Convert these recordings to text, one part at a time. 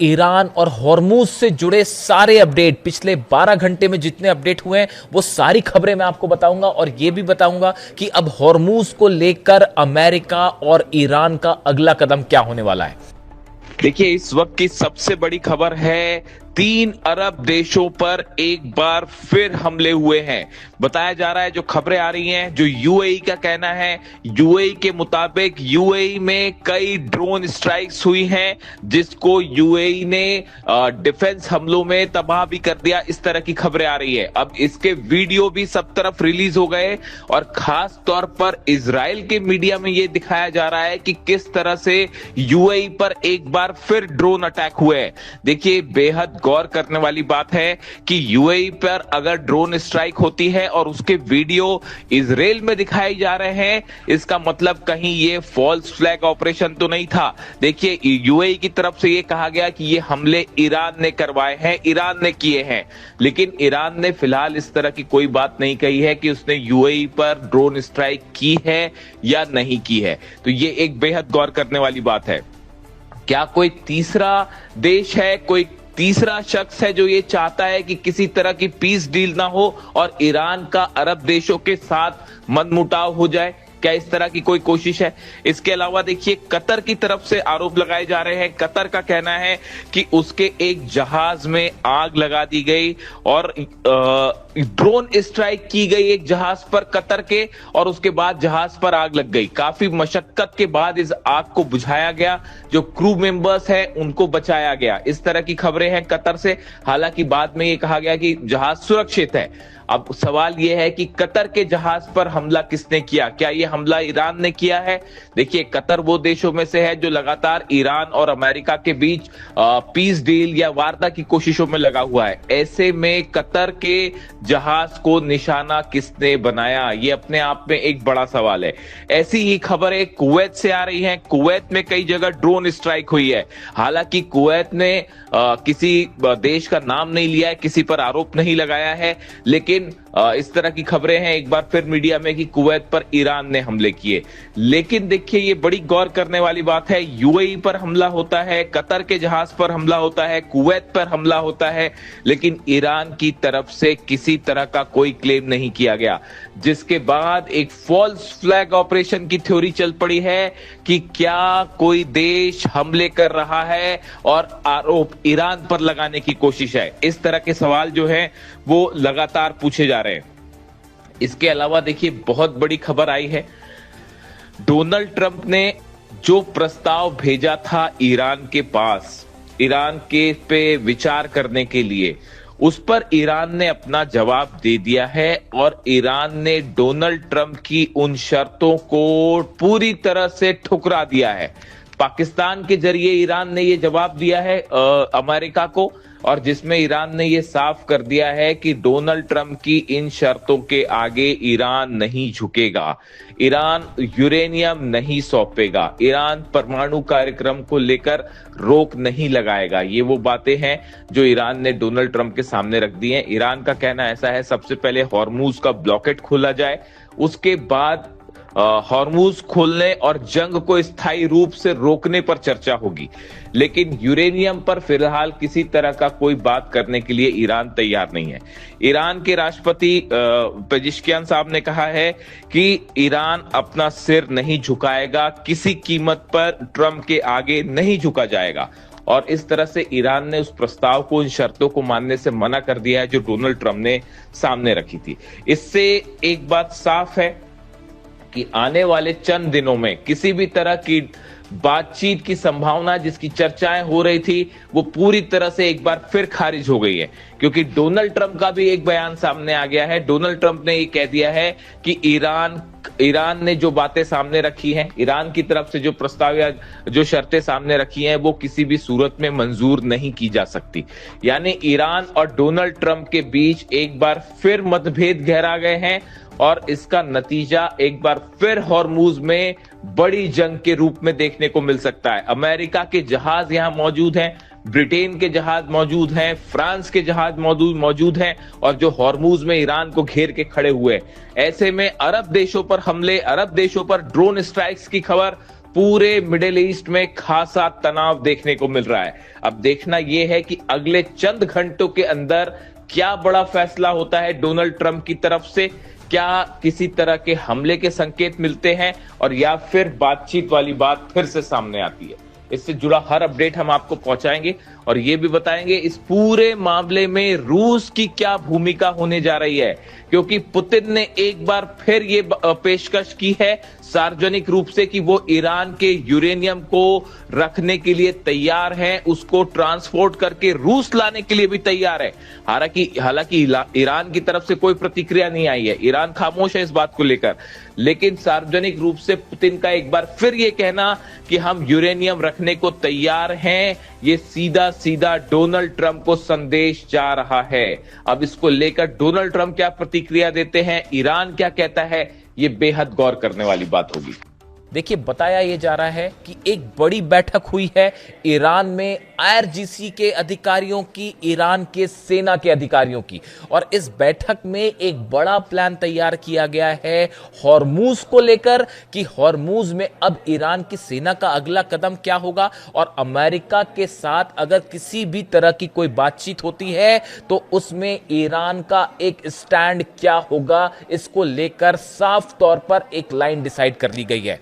Iran और Hormuz से जुड़े सारे अपडेट पिछले 12 घंटे में जितने अपडेट हुए हैं वो सारी खबरें मैं आपको बताऊंगा और ये भी बताऊंगा कि अब हॉर्मूज को लेकर अमेरिका और ईरान का अगला कदम क्या होने वाला है। देखिए, इस वक्त की सबसे बड़ी खबर है 3 अरब देशों पर एक बार फिर हमले हुए हैं। बताया जा रहा है, जो खबरें आ रही हैं, जो यूएई का कहना है, यूएई के मुताबिक यूएई में कई ड्रोन स्ट्राइक्स हुई हैं जिसको यूएई ने डिफेंस हमलों में तबाह भी कर दिया। इस तरह की खबरें आ रही है। अब इसके वीडियो भी सब तरफ रिलीज हो गए और खास तौर पर इजराइल के मीडिया में यह दिखाया जा रहा है कि किस तरह से यूएई पर एक बार फिर ड्रोन अटैक हुए हैं। देखिए, बेहद गौर करने वाली बात है कि यूएई पर अगर ड्रोन स्ट्राइक होती है और उसके वीडियो इजराइल में दिखाए जा रहे हैं, इसका मतलब कहीं ये फॉल्स फ्लैग ऑपरेशन तो नहीं था। देखिए, यूएई की तरफ से ये कहा गया कि ये हमले ईरान ने करवाए हैं, ईरान ने किए हैं, लेकिन ईरान ने फिलहाल इस तरह की कोई बात नहीं कही है कि उसने यूएई पर ड्रोन स्ट्राइक की है या नहीं की है। तो ये एक बेहद गौर करने वाली बात है। क्या कोई तीसरा देश है, कोई तीसरा शख्स है जो ये चाहता है कि किसी तरह की पीस डील ना हो और ईरान का अरब देशों के साथ मनमुटाव हो जाए? क्या इस तरह की कोई कोशिश है? इसके अलावा देखिए, कतर की तरफ से आरोप लगाए जा रहे हैं। कतर का कहना है कि उसके एक जहाज में आग लगा दी गई और ड्रोन स्ट्राइक की गई एक जहाज पर कतर के, और उसके बाद जहाज पर आग लग गई। काफी मशक्कत के बाद इस आग को बुझाया गया, जो क्रू मेंबर्स हैं उनको बचाया गया। इस तरह की खबरें हैं कतर से। हालांकि बाद में यह कहा गया कि जहाज सुरक्षित है। अब सवाल यह है कि कतर के जहाज पर हमला किसने किया? क्या यह हमला ईरान ने किया है? देखिए, कतर वो देशों में से है जो लगातार ईरान और अमेरिका के बीच पीस डील या वार्ता की कोशिशों में लगा हुआ है। ऐसे में कतर के जहाज को निशाना किसने बनाया, ये अपने आप में एक बड़ा सवाल है। ऐसी ही खबरें कुवैत से आ रही हैं। कुवैत में कई जगह ड्रोन स्ट्राइक हुई है। हालांकि कुवैत ने किसी देश का नाम नहीं लिया है, किसी पर आरोप नहीं लगाया है, लेकिन इस तरह की खबरें हैं एक बार फिर मीडिया में कि कुवैत पर ईरान ने हमले किए। लेकिन देखिए, ये बड़ी गौर करने वाली बात है। यूएई पर हमला होता है, कतर के जहाज पर हमला होता है, कुवैत पर हमला होता है, लेकिन ईरान की तरफ से किसी तरह का कोई क्लेम नहीं किया गया। जिसके बाद एक फॉल्स फ्लैग ऑपरेशन की थ्योरी चल पड़ी है कि क्या कोई देश हमले कर रहा है और आरोप ईरान पर लगाने की कोशिश है। इस तरह के सवाल जो है वो लगातार पूछे जा रहे हैं। इसके अलावा देखिए, बहुत बड़ी खबर आई है। डोनाल्ड ट्रंप ने जो प्रस्ताव भेजा था ईरान के पास, ईरान के पे विचार करने के लिए, उस पर ईरान ने अपना जवाब दे दिया है और ईरान ने डोनाल्ड ट्रंप की उन शर्तों को पूरी तरह से ठुकरा दिया है। पाकिस्तान के जरिए ईरान ने यह जवाब दिया है अमेरिका को, और जिसमें ईरान ने यह साफ कर दिया है कि डोनाल्ड ट्रंप की इन शर्तों के आगे ईरान नहीं झुकेगा, ईरान यूरेनियम नहीं सौंपेगा, ईरान परमाणु कार्यक्रम को लेकर रोक नहीं लगाएगा। ये वो बातें हैं जो ईरान ने डोनाल्ड ट्रंप के सामने रख दी हैं। ईरान का कहना ऐसा है, सबसे पहले हॉर्मूज का ब्लॉकेट खोला जाए, उसके बाद हॉर्मूज खोलने और जंग को स्थायी रूप से रोकने पर चर्चा होगी। लेकिन यूरेनियम पर फिलहाल किसी तरह का कोई बात करने के लिए ईरान तैयार नहीं है। ईरान के राष्ट्रपति पेजिशकियान साहब ने कहा है कि ईरान अपना सिर नहीं झुकाएगा, किसी कीमत पर ट्रंप के आगे नहीं झुका जाएगा। और इस तरह से ईरान ने उस प्रस्ताव को, इन शर्तों को मानने से मना कर दिया है जो डोनाल्ड ट्रंप ने सामने रखी थी। इससे एक बात साफ है कि आने वाले चंद दिनों में किसी भी तरह की बातचीत की संभावना, जिसकी चर्चाएं हो रही थी, वो पूरी तरह से एक बार फिर खारिज हो गई है, क्योंकि डोनाल्ड ट्रंप का भी एक बयान सामने आ गया है। डोनाल्ड ट्रंप ने ये कह दिया है कि ईरान ने जो बातें सामने रखी हैं, ईरान की तरफ से जो प्रस्ताव या जो शर्तें सामने रखी हैं, वो किसी भी सूरत में मंजूर नहीं की जा सकती। यानी ईरान और डोनाल्ड ट्रंप के बीच एक बार फिर मतभेद गहरा गए हैं और इसका नतीजा एक बार फिर हॉर्मूज में बड़ी जंग के रूप में देखने को मिल सकता है। अमेरिका के जहाज यहां मौजूद हैं, ब्रिटेन के जहाज मौजूद हैं, फ्रांस के जहाज मौजूद हैं, और जो हॉर्मूज में ईरान को घेर के खड़े हुए हैं। ऐसे में अरब देशों पर हमले, अरब देशों पर ड्रोन स्ट्राइक्स की खबर पूरे मिडिल ईस्ट में खासा तनाव देखने को मिल रहा है। अब देखना यह है कि अगले चंद घंटों के अंदर क्या बड़ा फैसला होता है डोनाल्ड ट्रंप की तरफ से। क्या किसी तरह के हमले के संकेत मिलते हैं और या फिर बातचीत वाली बात फिर से सामने आती है। इससे जुड़ा हर अपडेट हम आपको पहुंचाएंगे और ये भी बताएंगे इस पूरे मामले में रूस की क्या भूमिका होने जा रही है, क्योंकि पुतिन ने एक बार फिर ये पेशकश की है सार्वजनिक रूप से कि वो ईरान के यूरेनियम को रखने के लिए तैयार हैं, उसको ट्रांसपोर्ट करके रूस लाने के लिए भी तैयार है। हालांकि ईरान की तरफ से कोई प्रतिक्रिया नहीं आई है, ईरान खामोश है इस बात को लेकर, लेकिन सार्वजनिक रूप से पुतिन का एक बार फिर ये कहना कि हम यूरेनियम रखने को तैयार हैं, ये सीधा सीधा डोनाल्ड ट्रंप को संदेश जा रहा है। अब इसको लेकर डोनाल्ड ट्रंप क्या प्रतिक्रिया देते हैं, ईरान क्या कहता है, ये बेहद गौर करने वाली बात होगी। देखिए, बताया यह जा रहा है कि एक बड़ी बैठक हुई है ईरान में आईआरजीसी के अधिकारियों की, ईरान के सेना के अधिकारियों की, और इस बैठक में एक बड़ा प्लान तैयार किया गया है हॉर्मूज को लेकर कि हॉर्मूज में अब ईरान की सेना का अगला कदम क्या होगा और अमेरिका के साथ अगर किसी भी तरह की कोई बातचीत होती है तो उसमें ईरान का एक स्टैंड क्या होगा। इसको लेकर साफ तौर पर एक लाइन डिसाइड कर ली गई है।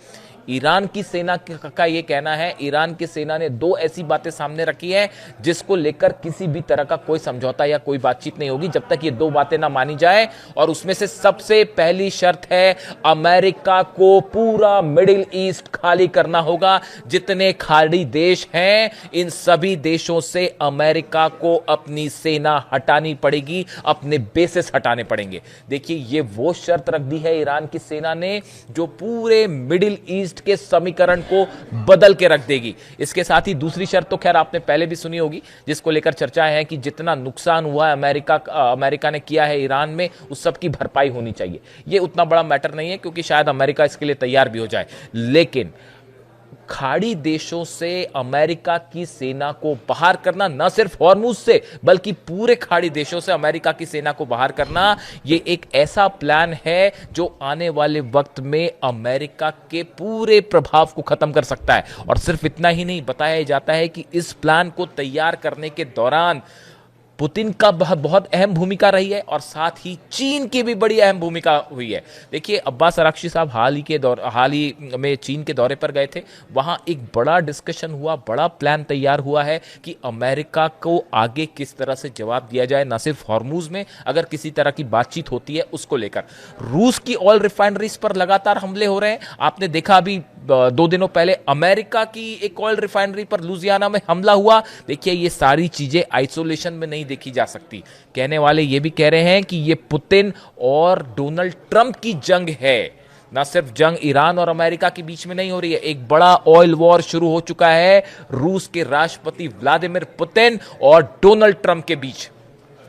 ईरान की सेना का यह कहना है, ईरान की सेना ने दो ऐसी बातें सामने रखी है जिसको लेकर किसी भी तरह का कोई समझौता या कोई बातचीत नहीं होगी जब तक ये दो बातें ना मानी जाए। और उसमें से सबसे पहली शर्त है अमेरिका को पूरा मिडिल ईस्ट खाली करना होगा। जितने खाड़ी देश हैं इन सभी देशों से अमेरिका को अपनी सेना हटानी पड़ेगी, अपने बेसिस हटाने पड़ेंगे। देखिए, ये वो शर्त रख दी है ईरान की सेना ने जो पूरे मिडिल ईस्ट के समीकरण को बदल के रख देगी। इसके साथ ही दूसरी शर्त तो खैर आपने पहले भी सुनी होगी, जिसको लेकर चर्चा है कि जितना नुकसान हुआ है अमेरिका ने किया है ईरान में, उस सब की भरपाई होनी चाहिए। यह उतना बड़ा मैटर नहीं है क्योंकि शायद अमेरिका इसके लिए तैयार भी हो जाए, लेकिन खाड़ी देशों से अमेरिका की सेना को बाहर करना, न सिर्फ हॉर्मुज से बल्कि पूरे खाड़ी देशों से अमेरिका की सेना को बाहर करना, यह एक ऐसा प्लान है जो आने वाले वक्त में अमेरिका के पूरे प्रभाव को खत्म कर सकता है। और सिर्फ इतना ही नहीं, बताया जाता है कि इस प्लान को तैयार करने के दौरान पुतिन का बहुत अहम भूमिका रही है और साथ ही चीन की भी बड़ी अहम भूमिका हुई है। देखिए, अब्बास अराक्ची साहब हाल ही में चीन के दौरे पर गए थे। वहां एक बड़ा डिस्कशन हुआ, बड़ा प्लान तैयार हुआ है कि अमेरिका को आगे किस तरह से जवाब दिया जाए, न सिर्फ हॉर्मुज में अगर किसी तरह की बातचीत होती है उसको लेकर। रूस की ऑयल रिफाइनरीज पर लगातार हमले हो रहे हैं। आपने देखा अभी 2 दिनों पहले अमेरिका की एक ऑयल रिफाइनरी पर लुजियाना में हमला हुआ। देखिए, ये सारी चीजें आइसोलेशन में नहीं देखी जा सकती। कहने वाले ये भी कह रहे हैं कि ये पुतिन और डोनाल्ड ट्रंप की जंग है, ना सिर्फ जंग ईरान और अमेरिका के बीच में नहीं हो रही है। एक बड़ा ऑयल वॉर शुरू हो चुका है रूस के राष्ट्रपति व्लादिमीर पुतिन और डोनाल्ड ट्रंप के बीच।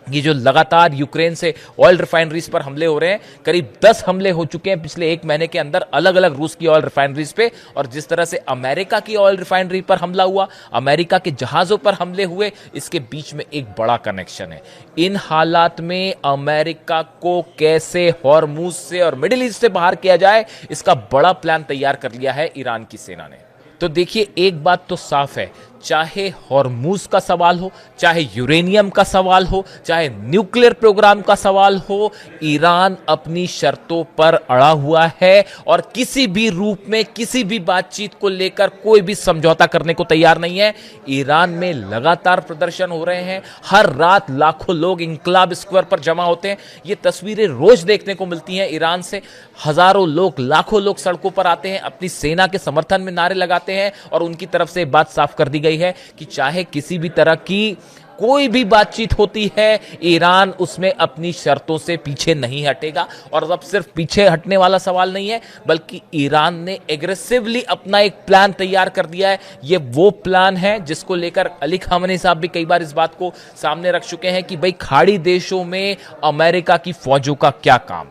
ये जो लगातार यूक्रेन से ऑयल रिफाइनरीज पर हमले हो रहे हैं, करीब 10 हमले हो चुके हैं पिछले 1 महीने के अंदर अलग अलग रूस की ऑयल रिफाइनरीज पे। और जिस तरह से अमेरिका की ऑयल रिफाइनरी पर हमला हुआ, अमेरिका के जहाजों पर हमले हुए, इसके बीच में एक बड़ा कनेक्शन है। इन हालात में अमेरिका को कैसे हॉर्मुज से और मिडिल ईस्ट से बाहर किया जाए, इसका बड़ा प्लान तैयार कर लिया है ईरान की सेना ने। तो देखिए, एक बात तो साफ है, चाहे हॉर्मुज का सवाल हो, चाहे यूरेनियम का सवाल हो, चाहे न्यूक्लियर प्रोग्राम का सवाल हो, ईरान अपनी शर्तों पर अड़ा हुआ है और किसी भी रूप में किसी भी बातचीत को लेकर कोई भी समझौता करने को तैयार नहीं है। ईरान में लगातार प्रदर्शन हो रहे हैं, हर रात लाखों लोग इंकलाब स्क्वायर पर जमा होते हैं। ये तस्वीरें रोज देखने को मिलती हैं ईरान से। हजारों लोग, लाखों लोग सड़कों पर आते हैं, अपनी सेना के समर्थन में नारे लगाते हैं और उनकी तरफ से बात साफ कर दी गई है कि चाहे किसी भी तरह की कोई भी बातचीत होती है, ईरान उसमें अपनी शर्तों से पीछे नहीं हटेगा। और अब सिर्फ पीछे हटने वाला सवाल नहीं है, बल्कि ईरान ने एग्रेसिवली अपना एक प्लान तैयार कर दिया है। ये वो प्लान है जिसको लेकर अली खामेनी साहब भी कई बार इस बात को सामने रख चुके हैं कि भाई खाड़ी देशों में अमेरिका की फौजों का क्या काम।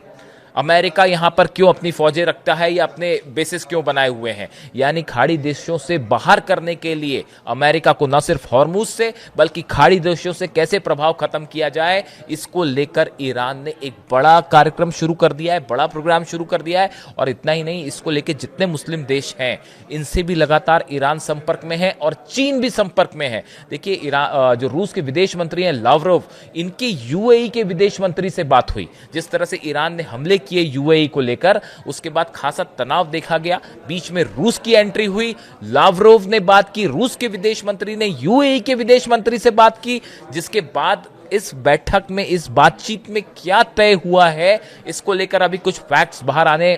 अमेरिका यहां पर क्यों अपनी फौजें रखता है या अपने बेसिस क्यों बनाए हुए हैं, यानी खाड़ी देशों से बाहर करने के लिए अमेरिका को न सिर्फ हॉर्मूज से बल्कि खाड़ी देशों से कैसे प्रभाव खत्म किया जाए, इसको लेकर ईरान ने एक बड़ा कार्यक्रम शुरू कर दिया है, बड़ा प्रोग्राम शुरू कर दिया है। और इतना ही नहीं, इसको लेकर जितने मुस्लिम देश हैं इनसे भी लगातार ईरान संपर्क में है और चीन भी संपर्क में है। देखिए ईरान जो रूस के विदेश मंत्री हैं लावरोव, इनकी यूएई के विदेश मंत्री से बात हुई। जिस तरह से ईरान ने हमले किए यूएई को लेकर, उसके बाद खासा तनाव देखा गया, बीच में रूस की एंट्री हुई, लावरोव ने बात की, रूस के विदेश मंत्री ने यूएई के विदेश मंत्री से बात की, जिसके बाद इस बैठक में, इस बातचीत में क्या तय हुआ है इसको लेकर अभी कुछ फैक्ट्स बाहर आने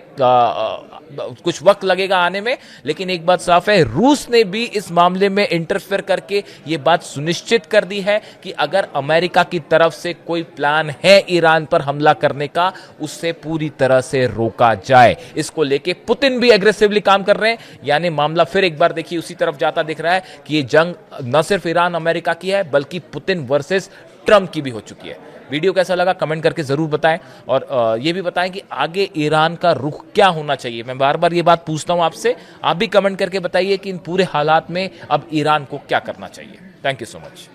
कुछ वक्त लगेगा आने में। लेकिन एक बात साफ है, रूस ने भी इस मामले में इंटरफेयर करके यह बात सुनिश्चित कर दी है कि अगर अमेरिका की तरफ से कोई प्लान है ईरान पर हमला करने का, उससे पूरी तरह से रोका जाए। इसको लेके पुतिन भी एग्रेसिवली काम कर रहे हैं, यानी मामला फिर एक बार देखिए उसी तरफ जाता दिख रहा है कि ये जंग न सिर्फ ईरान अमेरिका की है बल्कि पुतिन वर्सेस ट्रंप की भी हो चुकी है। वीडियो कैसा लगा कमेंट करके जरूर बताएं और ये भी बताएं कि आगे ईरान का रुख क्या होना चाहिए। मैं बार बार ये बात पूछता हूं आपसे, आप भी कमेंट करके बताइए कि इन पूरे हालात में अब ईरान को क्या करना चाहिए। Thank you so much.